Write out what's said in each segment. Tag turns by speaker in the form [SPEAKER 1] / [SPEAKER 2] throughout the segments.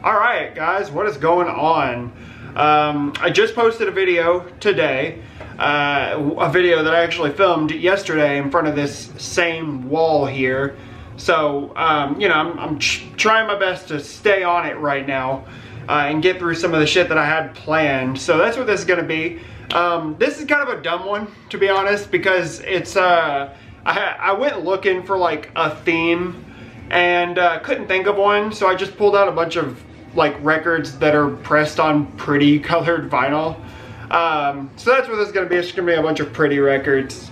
[SPEAKER 1] Alright guys, what is going on? I just posted a video today, a video that I actually filmed yesterday in front of this same wall here. So, you know, I'm trying my best to stay on it right now and get through some of the shit that I had planned. So that's what this is going to be. This is kind of a dumb one, to be honest, because it's, I went looking for like a theme and couldn't think of one, so I just pulled out a bunch of like records that are pressed on pretty colored vinyl. So that's what this is going to be. It's going to be a bunch of pretty records,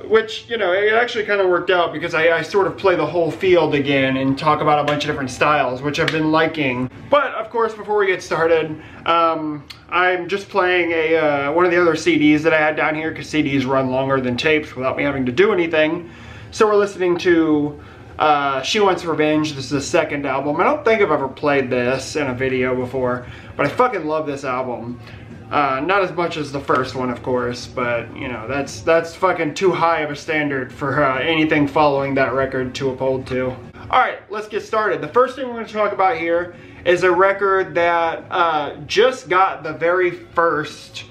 [SPEAKER 1] which, you know, it actually kind of worked out because I sort of play the whole field again and talk about a bunch of different styles, which I've been liking. But of course, before we get started, I'm just playing a one of the other CDs that I had down here, because CDs run longer than tapes without me having to do anything. So we're listening to She Wants Revenge. This is the second album. I don't think I've ever played this in a video before, but I fucking love this album. Not as much as the first one, of course, but you know, that's fucking too high of a standard for anything following that record to uphold to. Alright, let's get started. The first thing we're going to talk about here is a record that just got the very first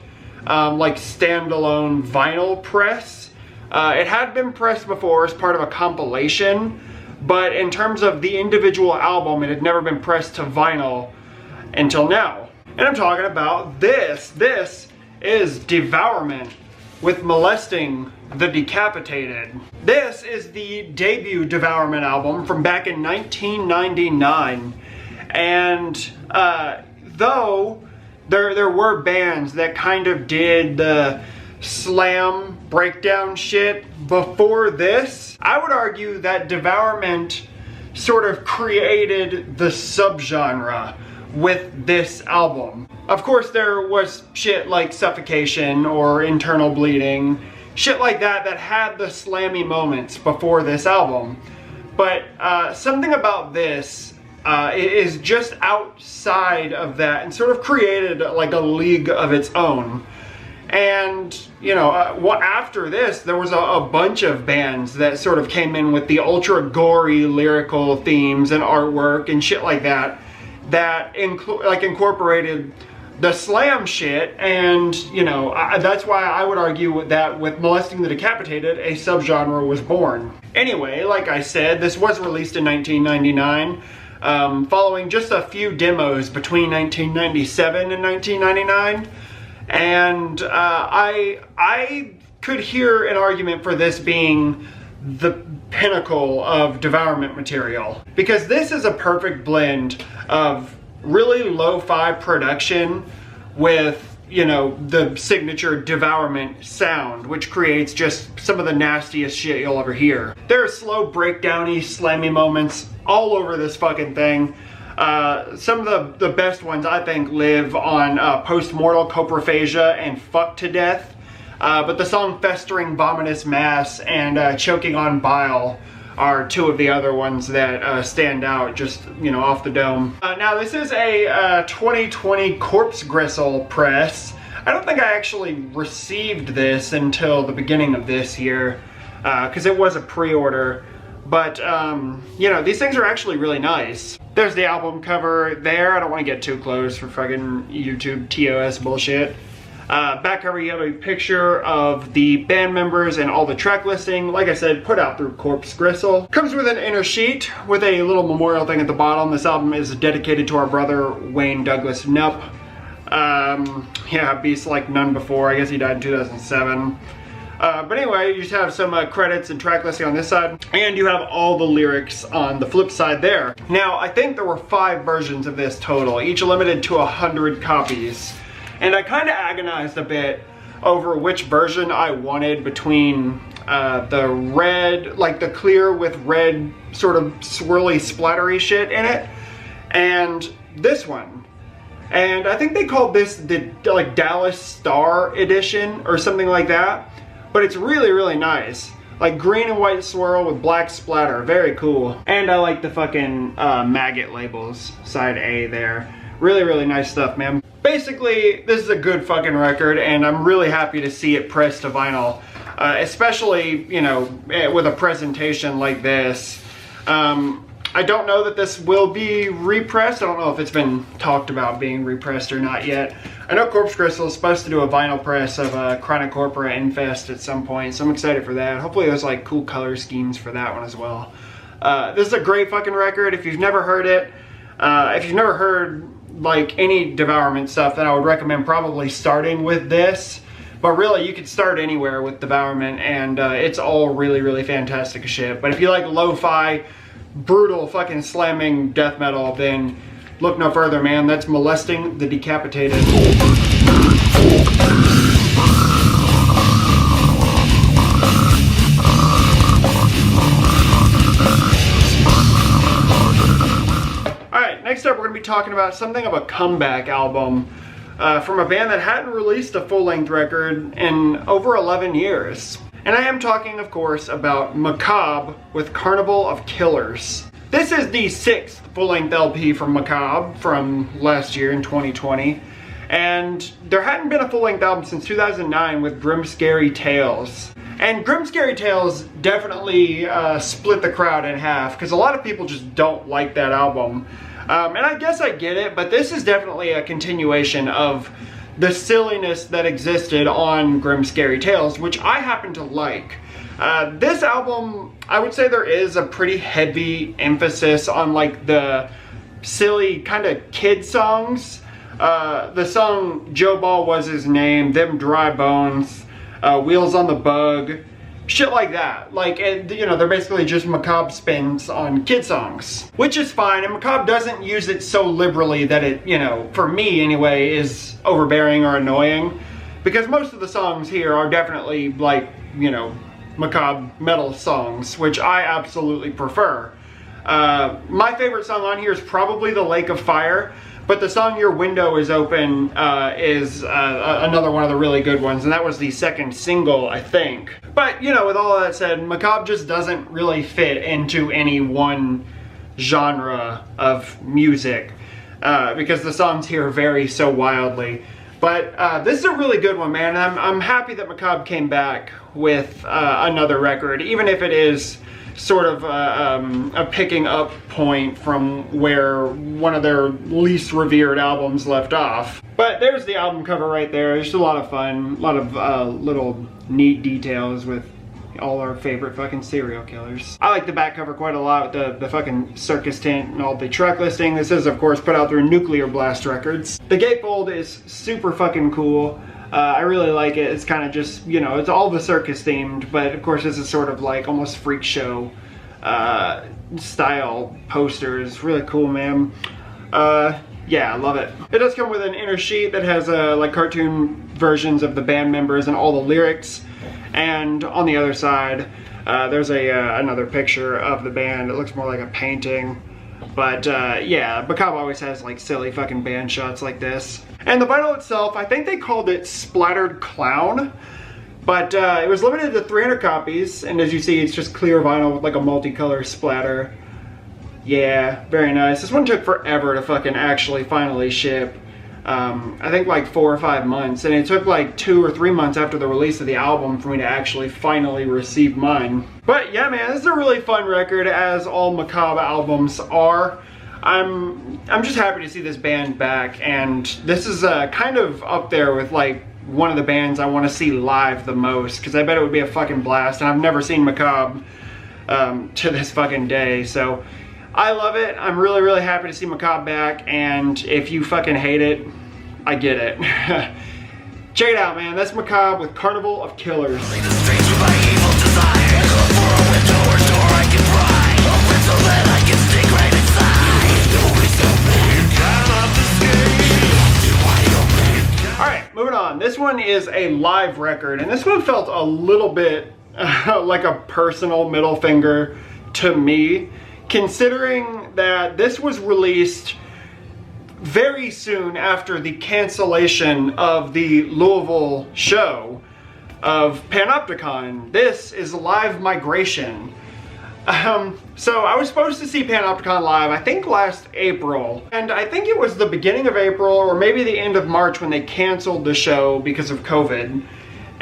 [SPEAKER 1] like standalone vinyl press. It had been pressed before as part of a compilation, but in terms of the individual album, it had never been pressed to vinyl until now. And I'm talking about this. This is Devourment with Molesting the Decapitated. This is the debut Devourment album from back in 1999. And though there were bands that kind of did the slam breakdown shit before this, I would argue that Devourment sort of created the subgenre with this album. Of course, there was shit like Suffocation or Internal Bleeding, shit like that that had the slammy moments before this album. But something about this is just outside of that and sort of created like a league of its own. And, you know, after this, there was a bunch of bands that sort of came in with the ultra gory lyrical themes and artwork and shit like that, that incorporated the slam shit. And, you know, that's why I would argue that with Molesting the Decapitated, a subgenre was born. Anyway, like I said, this was released in 1999, following just a few demos between 1997 and 1999. And I could hear an argument for this being the pinnacle of Devourment material, because this is a perfect blend of really lo-fi production with, you know, the signature Devourment sound, which creates just some of the nastiest shit you'll ever hear. There are slow breakdowny, slammy moments all over this fucking thing. Some of the best ones, I think, live on Postmortal Coprophagia and Fuck to Death. But the song Festering Vomitous Mass and Choking on Bile are two of the other ones that stand out, just, you know, off the dome. Now, this is a 2020 Corpse Gristle press. I don't think I actually received this until the beginning of this year, because it was a pre-order. But, you know, these things are actually really nice. There's the album cover there. I don't want to get too close for fucking YouTube TOS bullshit. Back cover, you have a picture of the band members and all the track listing. Like I said, put out through Corpse Gristle. Comes with an inner sheet with a little memorial thing at the bottom. This album is dedicated to our brother, Wayne Douglas Knupp. Yeah, beast like none before. I guess he died in 2007. But anyway, you just have some credits and track listing on this side, and you have all the lyrics on the flip side there. Now, I think there were 5 versions of this total, each limited to 100 copies. And I kind of agonized a bit over which version I wanted between the red, like the clear with red sort of swirly splattery shit in it, and this one. And I think they called this the like Dallas Star edition or something like that. But it's really, really nice. Like green and white swirl with black splatter. Very cool. And I like the fucking maggot labels. Side A there. Really, really nice stuff, man. Basically, this is a good fucking record, and I'm really happy to see it pressed to vinyl. Especially, you know, with a presentation like this. I don't know that this will be repressed. I don't know if it's been talked about being repressed or not yet. I know Corpse Crystal is supposed to do a vinyl press of Chronic Corpora Infest at some point, so I'm excited for that. Hopefully there's like cool color schemes for that one as well. This is a great fucking record. If you've never heard it, if you've never heard like any Devourment stuff, then I would recommend probably starting with this. But really, you could start anywhere with Devourment, and it's all really, really fantastic shit. But if you like lo-fi, brutal fucking slamming death metal, then look no further, man. That's Molesting the Decapitated. Alright, next up we're going to be talking about something of a comeback album from a band that hadn't released a full-length record in over 11 years. And I am talking, of course, about Macabre with Carnival of Killers. This is the 6th full-length LP from Macabre from last year in 2020. And there hadn't been a full-length album since 2009 with Grim Scary Tales. And Grim Scary Tales definitely split the crowd in half, because a lot of people just don't like that album. And I guess I get it, but this is definitely a continuation of the silliness that existed on Grim Scary Tales, which I happen to like. This album, I would say there is a pretty heavy emphasis on like the silly kind of kid songs. The song Joe Ball Was His Name, Them Dry Bones, Wheels on the Bug, shit like that. Like, you know, they're basically just Macabre spins on kid songs, which is fine. And Macabre doesn't use it so liberally that it, you know, for me anyway, is overbearing or annoying. Because most of the songs here are definitely like, you know, Macabre metal songs, which I absolutely prefer. My favorite song on here is probably The Lake of Fire. But the song Your Window Is Open is another one of the really good ones, and that was the second single, I think. But, you know, with all of that said, Macabre just doesn't really fit into any one genre of music, because the songs here vary so wildly. But this is a really good one, man. I'm happy that Macabre came back with another record, even if it is sort of a picking up point from where one of their least revered albums left off. But there's the album cover right there. It's just a lot of fun, a lot of little neat details with all our favorite fucking serial killers. I like the back cover quite a lot with the fucking circus tent and all the track listing. This is, of course, put out through Nuclear Blast Records. The gatefold is super fucking cool. I really like it. It's kind of just, you know, it's all the circus themed, but of course this is sort of like almost freak show style posters. Really cool, man. Yeah, I love it. It does come with an inner sheet that has like cartoon versions of the band members and all the lyrics. And on the other side, there's another picture of the band. It looks more like a painting. But yeah, Macabre always has like silly fucking band shots like this. And the vinyl itself, I think they called it Splattered Clown. But it was limited to 300 copies. And as you see, it's just clear vinyl with like a multicolor splatter. Yeah, very nice. This one took forever to fucking actually finally ship. I think like 4 or 5 months. And it took like 2 or 3 months after the release of the album for me to actually finally receive mine. But yeah, man, this is a really fun record, as all Macabre albums are. I'm just happy to see this band back, and this is kind of up there with like one of the bands I want to see live the most, because I bet it would be a fucking blast, and I've never seen Macabre to this fucking day, so I love it. I'm really, really happy to see Macabre back, and if you fucking hate it, I get it. Check it out, man. That's Macabre with Carnival of Killers. Alright, moving on. This one is a live record, and this one felt a little bit like a personal middle finger to me, considering that this was released very soon after the cancellation of the Louisville show of Panopticon. This is Live Migration. So I was supposed to see Panopticon live, I think last April, and I think it was the beginning of April or maybe the end of March when they canceled the show because of COVID.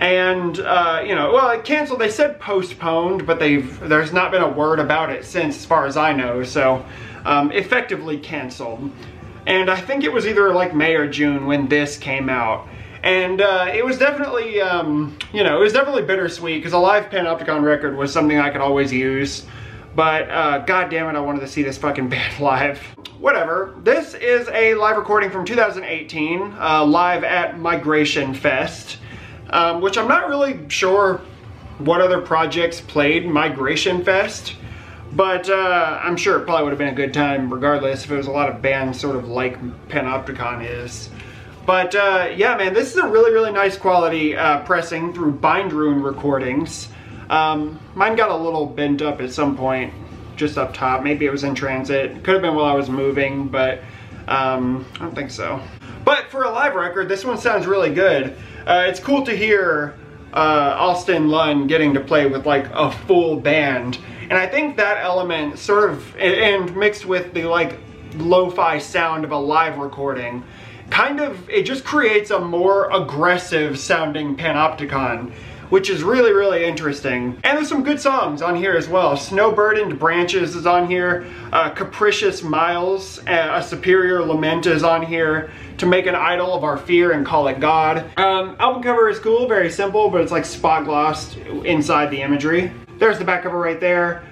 [SPEAKER 1] And, you know, well, it canceled. They said postponed, but there's not been a word about it since, as far as I know. So, effectively canceled. And I think it was either like May or June when this came out. And it was definitely, you know, it was definitely bittersweet because a live Panopticon record was something I could always use. But, god damn it, I wanted to see this fucking band live. Whatever. This is a live recording from 2018, live at Migration Fest, which I'm not really sure what other projects played Migration Fest, but I'm sure it probably would have been a good time regardless if it was a lot of bands sort of like Panopticon is. But yeah, man, this is a really, really nice quality pressing through Bind Rune Recordings. Mine got a little bent up at some point, just up top. Maybe it was in transit. Could have been while I was moving, but I don't think so. But for a live record, this one sounds really good. It's cool to hear Austin Lunn getting to play with like a full band. And I think that element sort of, and mixed with the like lo-fi sound of a live recording, kind of, it just creates a more aggressive sounding Panopticon, which is really, really interesting. And there's some good songs on here as well. Snow-Burdened Branches is on here. Capricious Miles, A Superior Lament is on here. To Make an Idol of Our Fear and Call It God. Album cover is cool, very simple, but it's like spot glossed inside the imagery. There's the back cover right there.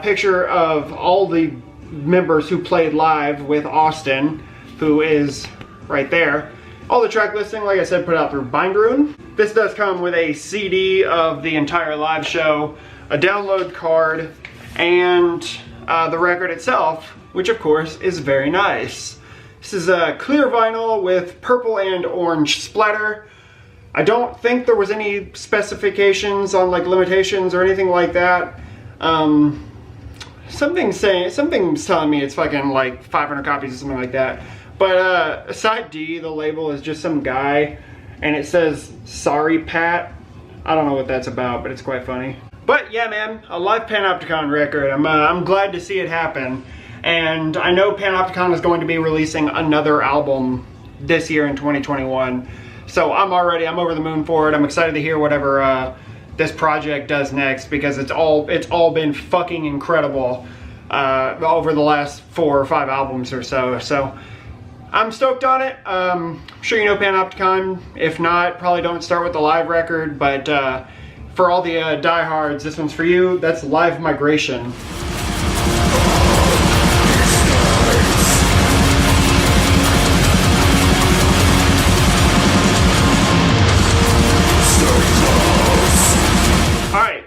[SPEAKER 1] Picture of all the members who played live with Austin, who is right there. All the track listing, like I said, put out through Bind Rune. This does come with a CD of the entire live show, a download card, and the record itself, which of course is very nice. This is a clear vinyl with purple and orange splatter. I don't think there was any specifications on like limitations or anything like that. Something's telling me it's fucking like 500 copies or something like that. But side D, the label is just some guy, and it says, "Sorry, Pat." I don't know what that's about, but it's quite funny. But yeah, man, a live Panopticon record. I'm glad to see it happen. And I know Panopticon is going to be releasing another album this year in 2021. So I'm over the moon for it. I'm excited to hear whatever this project does next, because it's all been fucking incredible over the last 4 or 5 albums or so. So I'm stoked on it. I'm sure you know Panopticon. If not, probably don't start with the live record. But for all the diehards, this one's for you. That's Live Migration.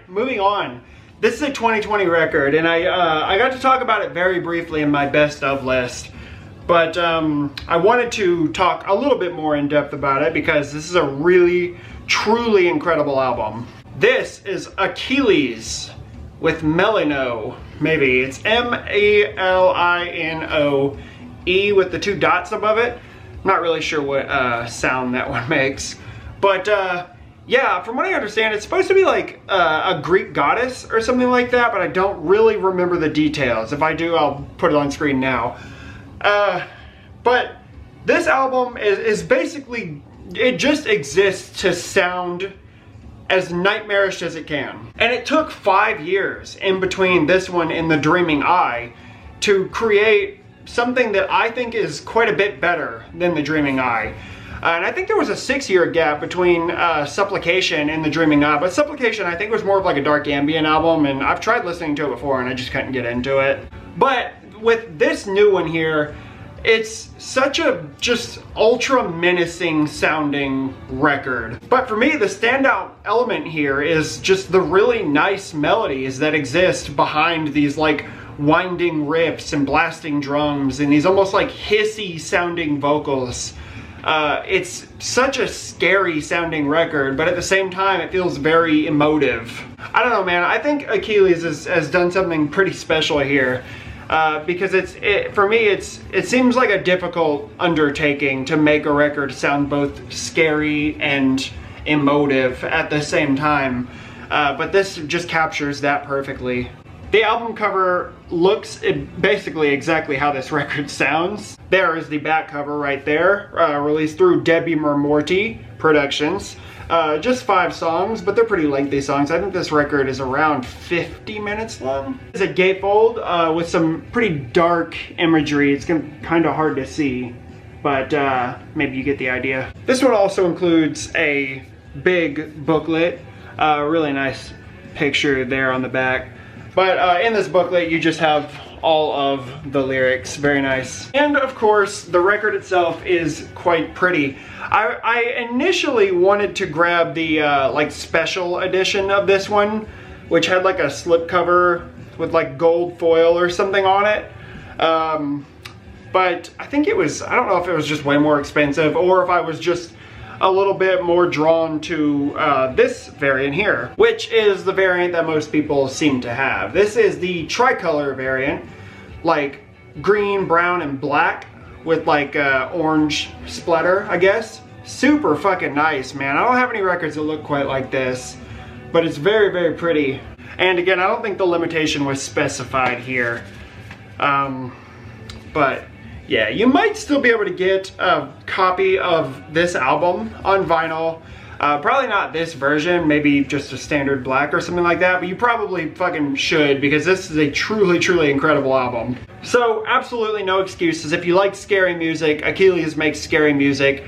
[SPEAKER 1] Moving on, this is a 2020 record, and I got to talk about it very briefly in my best of list, but I wanted to talk a little bit more in depth about it because this is a really, truly incredible album. This is Achilles with Melino, maybe. It's M-E-L-I-N-O-E with the 2 dots above it. I'm not really sure what sound that one makes, but yeah, from what I understand, it's supposed to be like a Greek goddess or something like that, but I don't really remember the details. If I do, I'll put it on screen now. But this album is basically, it just exists to sound as nightmarish as it can. And it took 5 years in between this one and The Dreaming Eye to create something that I think is quite a bit better than The Dreaming Eye. And I think there was a 6-year gap between Supplication and The Dreaming Eye, but Supplication I think was more of like a dark ambient album, and I've tried listening to it before and I just couldn't get into it. But with this new one here, it's such a just ultra menacing sounding record. But for me, the standout element here is just the really nice melodies that exist behind these like winding riffs and blasting drums and these almost like hissy sounding vocals. It's such a scary sounding record, but at the same time it feels very emotive. I don't know, man, I think Achilles has done something pretty special here. Because for me, it seems like a difficult undertaking to make a record sound both scary and emotive at the same time. But this just captures that perfectly. The album cover looks basically exactly how this record sounds. There is the back cover right there, released through Debbie Mermorty Productions. Just 5 songs, but they're pretty lengthy songs. I think this record is around 50 minutes long. It's a gatefold with some pretty dark imagery. It's kind of hard to see, but maybe you get the idea. This one also includes a big booklet. Really nice picture there on the back. But in this booklet, you just have all of the lyrics. Very nice. And of course, the record itself is quite pretty. I initially wanted to grab the like special edition of this one, which had like a slipcover with like gold foil or something on it. But I think it was, I don't know if it was just way more expensive or if I was just a little bit more drawn to this variant here, which is the variant that most people seem to have. This is the tricolor variant, like green, brown, and black with like orange splatter, I guess. Super fucking nice, man. I don't have any records that look quite like this, but it's very, very pretty. And again, I don't think the limitation was specified here. But yeah, you might still be able to get a copy of this album on vinyl. Probably not this version, maybe just a standard black or something like that, but you probably fucking should, because this is a truly, truly incredible album. So absolutely no excuses. If you like scary music, Achilles makes scary music,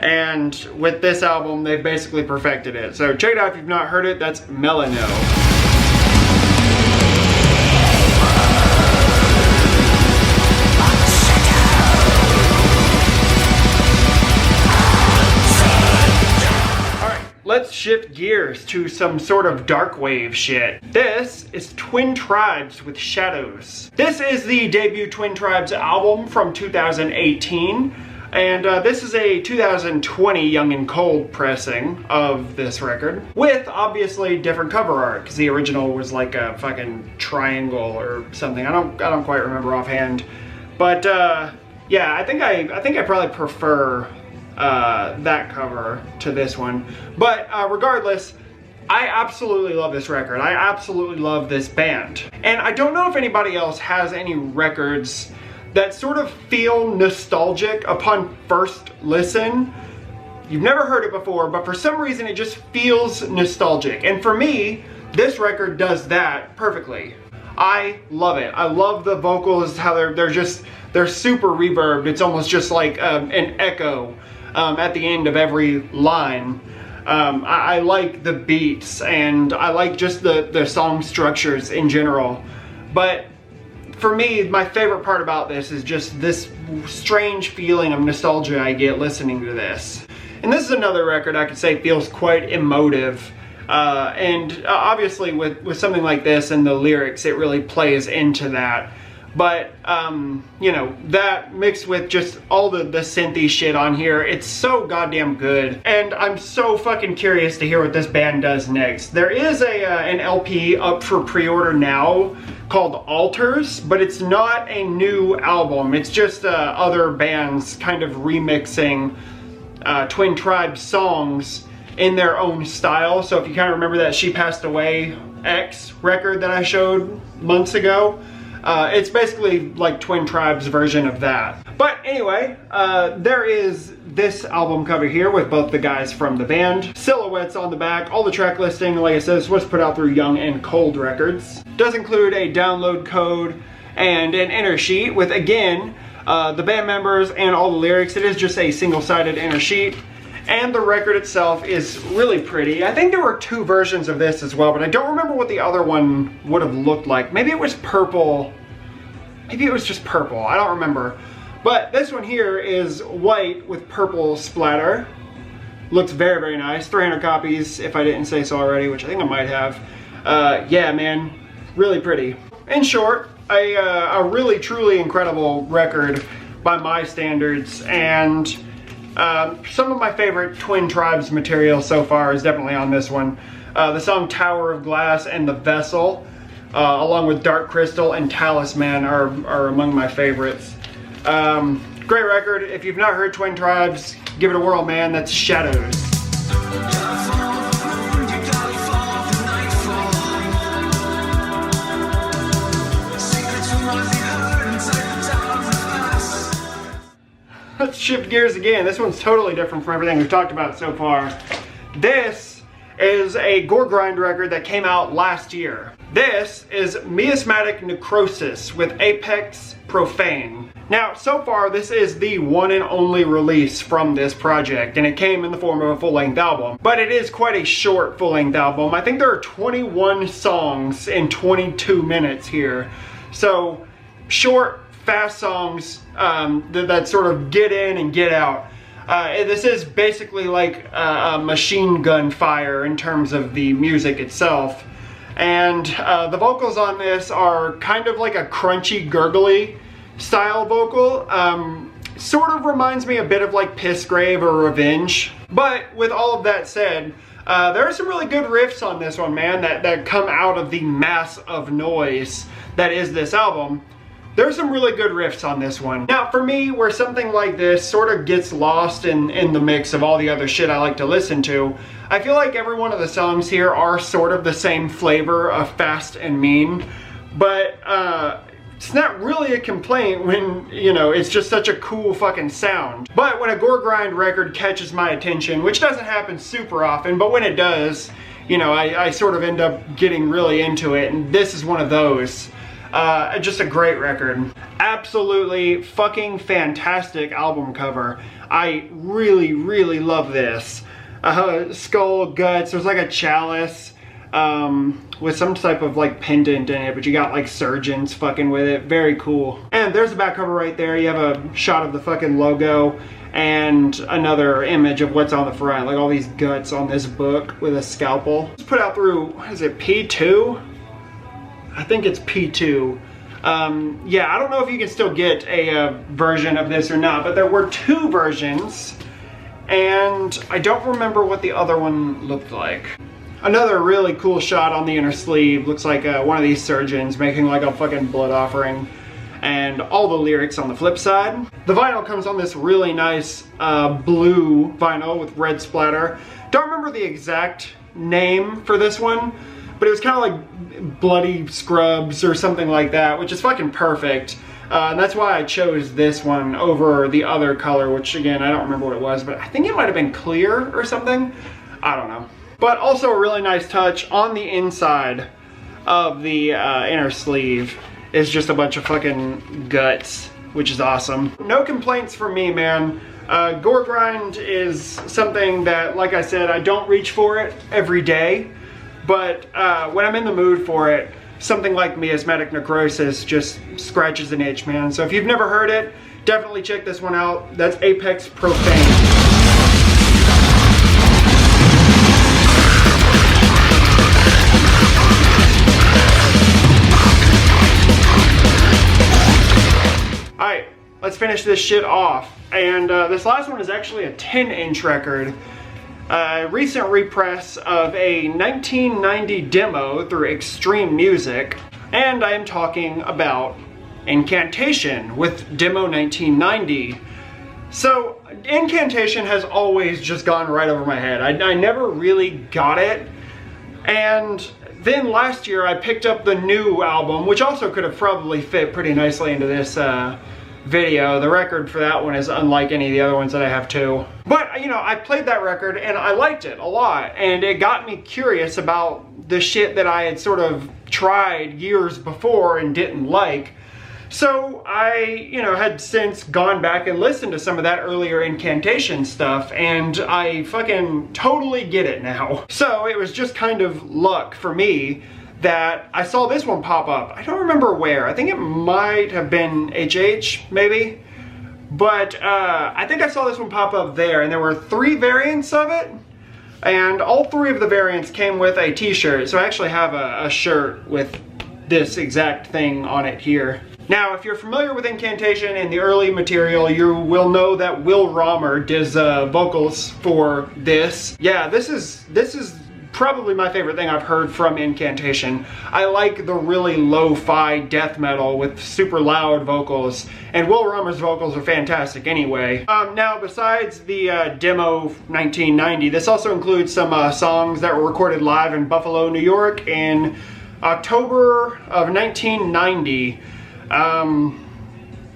[SPEAKER 1] and with this album, they've basically perfected it. So check it out if you've not heard it. That's Melano. Let's shift gears to some sort of dark wave shit. This is Twin Tribes with Shadows. This is the debut Twin Tribes album from 2018, and this is a 2020 Young and Cold pressing of this record, with obviously different cover art, because the original was like a fucking triangle or something. I don't quite remember offhand, but yeah, I think I probably prefer that cover to this one. But regardless, I absolutely love this record. I absolutely love this band. And I don't know if anybody else has any records that sort of feel nostalgic upon first listen. You've never heard it before, but for some reason it just feels nostalgic. And for me, this record does that perfectly. I love it. I love the vocals, how they're super reverbed. It's almost just like an echo at the end of every line. I like the beats, and I like just the song structures in general. But for me, my favorite part about this is just this strange feeling of nostalgia I get listening to this. And this is another record I could say feels quite emotive. And obviously with something like this and the lyrics, it really plays into that. But, you know, that mixed with just all the synthy shit on here, it's so goddamn good. And I'm so fucking curious to hear what this band does next. There is an LP up for pre-order now called Altars, but it's not a new album. It's just other bands kind of remixing Twin Tribes songs in their own style. So if you kind of remember that She Passed Away X record that I showed months ago, it's basically like Twin Tribes' version of that. But anyway, there is this album cover here with both the guys from the band. Silhouettes on the back, all the track listing, like I said, this was put out through Young and Cold Records. Does include a download code and an inner sheet with, again, the band members and all the lyrics. It is just a single-sided inner sheet. And the record itself is really pretty. I think there were 2 versions of this as well, but I don't remember what the other one would have looked like. Maybe it was purple. Maybe it was just purple. I don't remember. But this one here is white with purple splatter. Looks very, very nice. 300 copies, if I didn't say so already, which I think I might have. Yeah, man. Really pretty. In short, a really, truly incredible record by my standards. And some of my favorite Twin Tribes material so far is definitely on this one. The song Tower of Glass and The Vessel, along with Dark Crystal and Talisman, are among my favorites. Great record. If you've not heard Twin Tribes, give it a whirl, man. That's Shadows. Let's shift gears again. This one's totally different from everything we've talked about so far. This is a gore grind record that came out last year. This is Miasmatic Necrosis with Apex Profane. Now, so far, this is the one and only release from this project, and it came in the form of a full-length album. But it is quite a short full-length album. I think there are 21 songs in 22 minutes here. So, short, fast songs that sort of get in and get out. This is basically like a machine gun fire in terms of the music itself. And the vocals on this are kind of like a crunchy, gurgly style vocal. Sort of reminds me a bit of like Pissgrave or Revenge. But with all of that said, there are some really good riffs on this one, man, that come out of the mass of noise that is this album. There's some really good riffs on this one. Now, for me, where something like this sort of gets lost in the mix of all the other shit I like to listen to, I feel like every one of the songs here are sort of the same flavor of fast and mean, but it's not really a complaint when, you know, it's just such a cool fucking sound. But when a gore grind record catches my attention, which doesn't happen super often, but when it does, you know, I sort of end up getting really into it, and this is one of those. Just a great record. Absolutely fucking fantastic album cover. I really, really love this. Skull, guts, there's like a chalice with some type of like pendant in it, but you got like surgeons fucking with it. Very cool. And there's the back cover right there. You have a shot of the fucking logo and another image of what's on the front. Like all these guts on this book with a scalpel. It's put out through, what is it, P2? I think it's P2. Yeah, I don't know if you can still get a version of this or not, but there were two versions, and I don't remember what the other one looked like. Another really cool shot on the inner sleeve. Looks like one of these surgeons making like a fucking blood offering, and all the lyrics on the flip side. The vinyl comes on this really nice blue vinyl with red splatter. Don't remember the exact name for this one, but it was kind of like Bloody Scrubs or something like that, which is fucking perfect. And that's why I chose this one over the other color, which again, I don't remember what it was, but I think it might have been clear or something. I don't know. But also a really nice touch on the inside of the inner sleeve is just a bunch of fucking guts, which is awesome. No complaints from me, man. Gore grind is something that, like I said, I don't reach for it every day. But when I'm in the mood for it, something like Miasmatic Necrosis just scratches an itch, man. So if you've never heard it, definitely check this one out. That's Apex Profane. Alright, let's finish this shit off. And this last one is actually a 10-inch record. A recent repress of a 1990 demo through Extreme Music, and I am talking about Incantation with Demo 1990. So, Incantation has always just gone right over my head. I never really got it, and then last year I picked up the new album, which also could have probably fit pretty nicely into this video. The record for that one is unlike any of the other ones that I have too. But, you know, I played that record and I liked it a lot, and it got me curious about the shit that I had sort of tried years before and didn't like. So I, you know, had since gone back and listened to some of that earlier Incantation stuff, and I fucking totally get it now. So it was just kind of luck for me that I saw this one pop up. I don't remember where. I think it might have been HH, maybe. But I think I saw this one pop up there, and there were 3 variants of it. And all 3 of the variants came with a t-shirt. So I actually have a shirt with this exact thing on it here. Now, if you're familiar with Incantation and the early material, you will know that Will Romer does vocals for this. Yeah, this is probably my favorite thing I've heard from Incantation. I like the really lo-fi death metal with super loud vocals, and Will Romer's vocals are fantastic anyway. Now, besides the demo 1990, this also includes some songs that were recorded live in Buffalo, New York in October of 1990.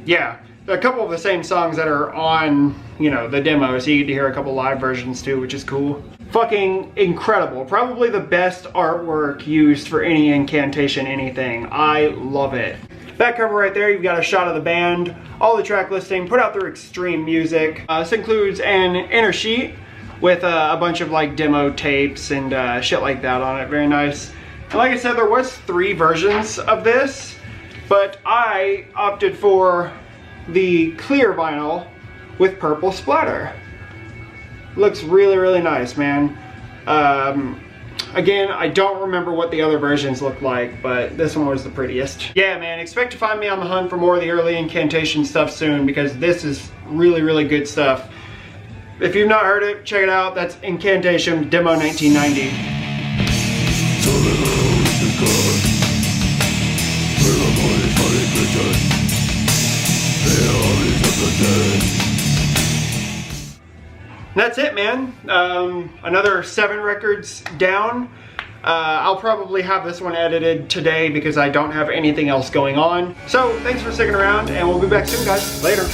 [SPEAKER 1] Yeah, a couple of the same songs that are on, you know, the demo, so you get to hear a couple live versions too, which is cool. Fucking incredible. Probably the best artwork used for any Incantation anything. I love it. That cover right there, you've got a shot of the band, all the track listing, put out their extreme music. This includes an inner sheet with a bunch of like demo tapes and shit like that on it. Very nice. And like I said, there was 3 versions of this, but I opted for the clear vinyl with purple splatter. Looks really, really nice, man. Again, I don't remember what the other versions looked like, but this one was the prettiest. Yeah, man, expect to find me on the hunt for more of the early Incantation stuff soon, because this is really, really good stuff. If you've not heard it, check it out. That's Incantation Demo 1990. That's it, man. Another 7 records down. I'll probably have this one edited today because I don't have anything else going on. So thanks for sticking around, and we'll be back soon, guys. Later.